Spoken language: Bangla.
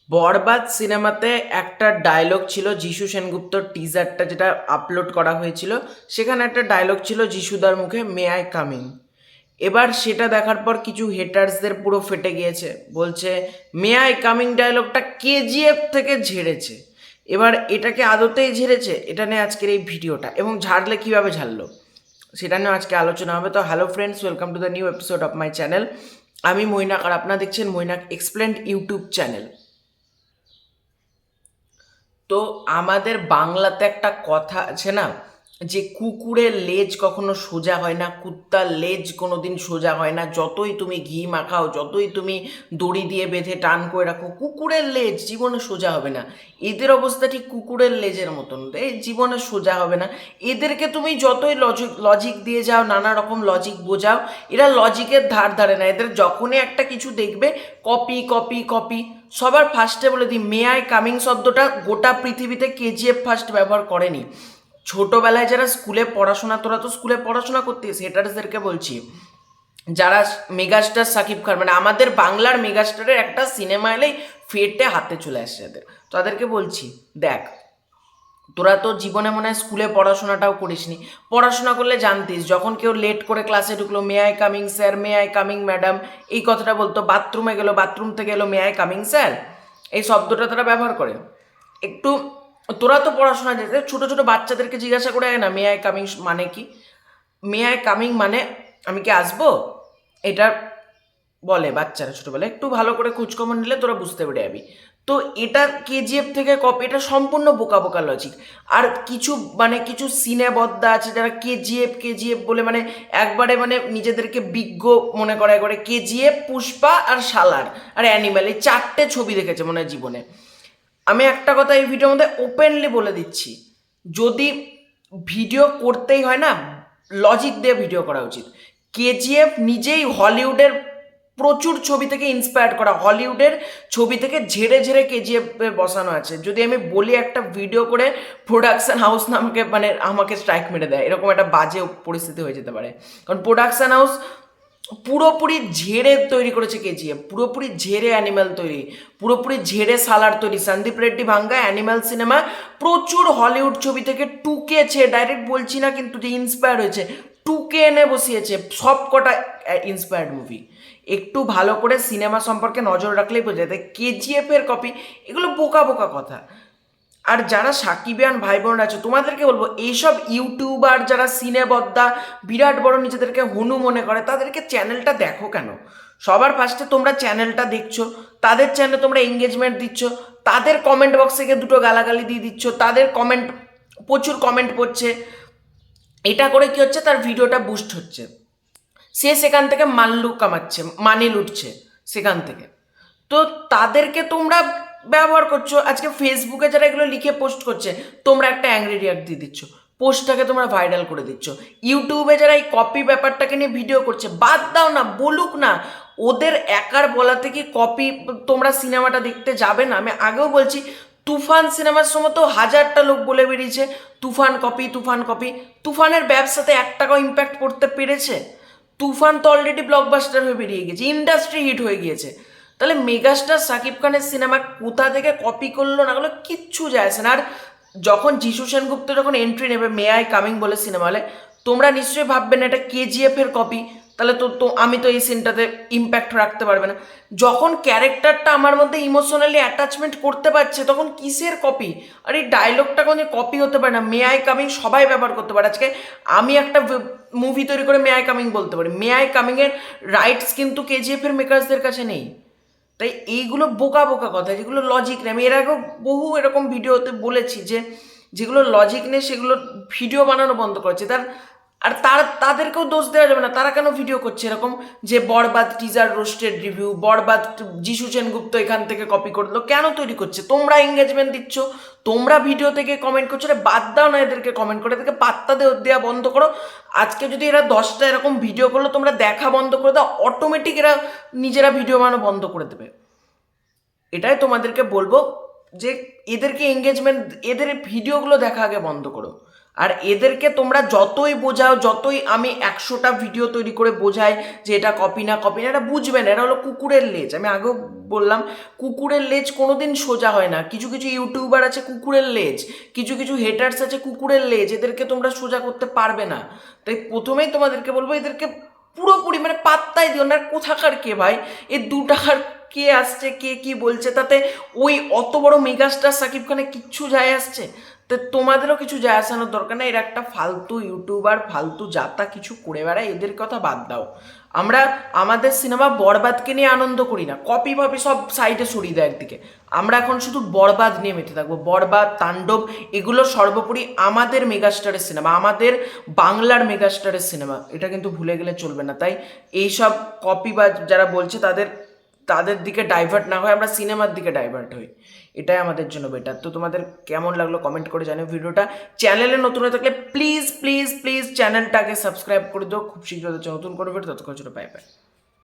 বরবাদ সিনেমাতে একটা ডায়লগ ছিল যিশু সেনগুপ্তর টিজারটা যেটা আপলোড করা হয়েছিল, সেখানে একটা ডায়লগ ছিল যিশুদার মুখে, মে আই কামিং। এবার সেটা দেখার পর কিছু হেটার্সদের পুরো ফেটে গিয়েছে, বলছে মে আই কামিং ডায়লগটা কেজিএফ থেকে ঝেড়েছে। এবার এটাকে আদতেই ঝেড়েছে, এটা নিয়ে আজকের এই ভিডিওটা, এবং ঝাড়লে কিভাবে ঝাড়লো সেটা নিয়ে আজকে আলোচনা হবে। তো hello friends, welcome to the new episode of my channel. আমি মৈনাক, আর আপনারা দেখছেন মৈনাক এক্সপ্লেন্ড ইউটিউব চ্যানেল। তো আমাদের বাংলাতে একটা কথা আছে না, যে কুকুরের লেজ কখনো সোজা হয় না, কুত্তার লেজ কোনো দিন সোজা হয় না। যতই তুমি ঘি মাখাও, যতই তুমি দড়ি দিয়ে বেঁধে টান করে রাখো, কুকুরের লেজ জীবনে সোজা হবে না। এদের অবস্থা ঠিক কুকুরের লেজের মতন, এই জীবনে সোজা হবে না। এদেরকে তুমি যতই লজিক লজিক দিয়ে যাও, নানা রকম লজিক বোঝাও, এরা লজিকের ধার ধারে না। এদের যখনই একটা কিছু দেখবে, কপি কপি কপি। সবার ফার্স্টে বলে দিই, মে আই কামিং শব্দটা গোটা পৃথিবীতে কেজিএফ ফার্স্ট ব্যবহার করেনি। ছোটবেলায় যারা স্কুলে পড়াশোনা, তোরা তো স্কুলে পড়াশোনা করতিস, হেটার্সদেরকে বলছি, যারা মেগাস্টার সাকিব খান, মানে আমাদের বাংলার মেগাস্টারের একটা সিনেমা এলেই ফেটে হাতে চলে আসছে এদের, তাদেরকে বলছি, দেখ, তোরা তো জীবনে মনে হয় স্কুলে পড়াশোনাটাও করিসনি। পড়াশোনা করলে জানতিস, যখন কেউ লেট করে ক্লাসে ঢুকলো, may I coming sir, may I coming madam, এই কথাটা বলতো। বাথরুমে গেলো, বাথরুম থেকে এলো, মে আই কামিং স্যার, এই শব্দটা তারা ব্যবহার করে। একটু তোরা তো পড়াশোনা যেতে, ছোটো ছোটো বাচ্চাদেরকে জিজ্ঞাসা করে না মে আই কামিং মানে কি। মে আই কামিং মানে আমি কি আসবো, এটা বলে বাচ্চারা ছোটবেলায়। একটু ভালো করে খোঁজখবর নিলে তোরা বুঝতে পেরে যাবি। তো এটা কেজিএফ থেকে কপি, এটা সম্পূর্ণ বোকা বোকা লজিক। আর কিছু মানে কিছু সিনেবদ্দা আছে যারা কেজিএফ কেজিএফ বলে মানে একবারে মানে নিজেদেরকে বিজ্ঞ মনে করে, একবারে কেজিএফ, পুষ্পা আর সালার আর অ্যানিম্যাল, এই চারটে ছবি দেখেছে মনে হয় জীবনে। আমি একটা কথা এই ভিডিওর মধ্যে ওপেনলি বলে দিচ্ছি, যদি ভিডিও করতেই হয় না, লজিক দিয়ে ভিডিও করা উচিত। কেজিএফ নিজেই হলিউডের প্রচুর ছবি থেকে ইন্সপায়ার্ড করা, হলিউডের ছবি থেকে ঝেড়ে ঝেড়ে কেজিএফ বসানো আছে। যদি আমি বলি একটা ভিডিও করে প্রোডাকশন হাউস নামকে মানে আমাকে স্ট্রাইক মেরে দেয়, এরকম একটা বাজে পরিস্থিতি হয়ে যেতে পারে। কারণ প্রোডাকশন হাউস পুরোপুরি ঝেড়ে তৈরি করেছে কেজিএফ, পুরোপুরি ঝেড়ে অ্যানিম্যাল তৈরি, পুরোপুরি ঝেড়ে সালার তৈরি। সন্দীপ রেড্ডি ভাঙ্গা অ্যানিম্যাল সিনেমা প্রচুর হলিউড ছবি থেকে টুকেছে, ডাইরেক্ট বলছি না কিন্তু, যে ইন্সপায়ার হয়েছে, টুকে এনে বসিয়েছে সব কটা ইন্সপায়ার্ড মুভি। একটু ভালো করে সিনেমা সম্পর্কে নজর রাখলেই বোঝা যায় কেজিএফ এর কপি, এগুলো বোকা বোকা কথা। আর যারা সাকিবিয়ান ভাই বোনরা আছে, তোমাদেরকে বলবো, এইসব ইউটিউবার যারা সিনেবদ্দা বিরাট বড় নিজেদেরকে হনু মনে করে, তাদেরকে চ্যানেলটা দেখো কেন? সবার ফার্স্টে তোমরা চ্যানেলটা দেখছো, তাদের চ্যানেলে তোমরা এঙ্গেজমেন্ট দিচ্ছ, তাদের কমেন্ট বক্সে গিয়ে দুটো গালাগালি দিয়ে দিচ্ছ, তাদের কমেন্ট প্রচুর কমেন্ট পড়ছে। এটা করে কি হচ্ছে, তার ভিডিওটা বুস্ট হচ্ছে, সে সেখান থেকে মাল্লু কামাচ্ছে, মানি লুটছে সেখান থেকে। তো তাদেরকে তোমরা ব্যবহার করছো। আজকে ফেসবুকে যারা এগুলো লিখে পোস্ট করছে, তোমরা একটা অ্যাংরি রিয়াক্ট দিয়ে দিচ্ছ, পোস্টটাকে তোমরা ভাইরাল করে দিচ্ছ। ইউটিউবে যারা এই কপি ব্যাপারটাকে নিয়ে ভিডিও করছে, বাদ দাও না, বলুক না, ওদের একার বলাতে কি কপি তোমরা সিনেমাটা দেখতে যাবে না? আমি আগেও বলছি, তুফান সিনেমার সময় তো হাজারটা লোক বলে বেরিয়েছে তুফান কপি, তুফান কপি। তুফানের ব্যবসাতে 1 টাকাও ইম্প্যাক্ট পড়তে পেরেছে? তুফান তো অলরেডি ব্লকবাস্টার হয়ে বেরিয়ে গেছে, ইন্ডাস্ট্রি হিট হয়ে গিয়েছে। তাহলে মেগাস্টার সাকিব খানের সিনেমা কোথা থেকে কপি করলো না করলো কিচ্ছু যায় আসে না। আর যখন যিশু সেনগুপ্ত যখন এন্ট্রি নেবে মে আই কামিং বলে সিনেমা হলে, তোমরা নিশ্চয়ই ভাববে না এটা কেজিএফ এর কপি, তাহলে তো তো আমি তো এই সিনটাতে ইম্প্যাক্ট রাখতে পারবে না। যখন ক্যারেক্টারটা আমার মধ্যে ইমোশনালি অ্যাটাচমেন্ট করতে পারছে, তখন কিসের কপি? আর এই ডায়লগটা কোনো কপি হতে পারে না। মে আই কামিং সবাই ব্যবহার করতে পারে। আজকে আমি একটা মুভি তৈরি করে মে আই কামিং বলতে পারি, মে আই কামিং এর রাইটস কিন্তু কেজিএফ এর মেকার্সদের কাছে নেই। তাই এইগুলো বোকা বোকা কথা, যেগুলো লজিক নেই। আমি এর আগেও বহু এরকম ভিডিওতে বলেছি যে যেগুলো লজিক নেই সেগুলো ভিডিও বানানো বন্ধ করেছে। তাদেরকেও দোষ দেওয়া যাবে না, তারা কেন ভিডিও করছে এরকম, যে বরবাদ টিজার রোস্টেড রিভিউ, বরবাদ যিশু সেনগুপ্ত এখান থেকে কপি করলো, কেন তৈরি করছে? তোমরা এঙ্গেজমেন্ট দিচ্ছ, তোমরা ভিডিও থেকে কমেন্ট করছো, রে বাদ দাও না এদেরকে কমেন্ট করে, এদেরকে পাত্তা দেওয়া বন্ধ করো। আজকে যদি এরা 10টা এরকম ভিডিও করলো, তোমরা দেখা বন্ধ করে দাও, অটোমেটিক এরা নিজেরা ভিডিও বানানো বন্ধ করে দেবে। এটাই তোমাদেরকে বলবো, যে এদেরকে এঙ্গেজমেন্ট, এদের ভিডিওগুলো দেখা আগে বন্ধ করো। আর এদেরকে তোমরা যতই বোঝাও, যতই আমি 100টা ভিডিও তৈরি করে বোঝাই যে এটা কপি না, এটা বুঝবে না। এটা হলো কুকুরের লেজ। আমি আগেও বললাম, কুকুরের লেজ কোনোদিন সোজা হয় না। কিছু কিছু ইউটিউবার আছে কুকুরের লেজ, কিছু কিছু হেটার্স আছে কুকুরের লেজ, এদেরকে তোমরা সোজা করতে পারবে না। তাই প্রথমেই তোমাদেরকে বলবো, এদেরকে পুরোপুরি মানে পাত্তাই দিও না। কোথাকার কে ভাই, এই 2 টাকার কে আসছে, কে কি বলছে, তাতে ওই অত বড় মেগাস্টার সাকিব খানের কিচ্ছু যায় আসছে? তো তোমাদেরও কিছু যায় আসানোর দরকার নেই। এরা একটা ফালতু ইউটিউবার, ফালতু যাতা কিছু করে বেড়ায়, এদের কথা বাদ দাও। আমরা আমাদের সিনেমা বরবাদকে নিয়ে আনন্দ করি না, কপি ফপি সব সাইডে সরিয়ে দেয় একদিকে। আমরা এখন শুধু বরবাদ নিয়ে মেতে থাকবো, বরবাদ, তাণ্ডব, এগুলো সর্বোপরি আমাদের মেগাস্টারের সিনেমা, আমাদের বাংলার মেগাস্টারের সিনেমা, এটা কিন্তু ভুলে গেলে চলবে না। তাই এইসব কপি বা যারা বলছে তাদের তাদের দিকে ডাইভার্ট না হয়, আমরা সিনেমার দিকে ডাইভার্ট হই, এটাই আমাদের জন্য বেটার। তো তোমাদের কেমন লাগলো কমেন্ট করে জানিও ভিডিওটা। চ্যানেলে নতুন হয়ে থাকলে প্লিজ প্লিজ প্লিজ চ্যানেলটাকে সাবস্ক্রাইব করে দিও। খুব শীঘ্র হচ্ছে নতুন করে ভিডিও, ততক্ষণ ছিল, বাই বাই।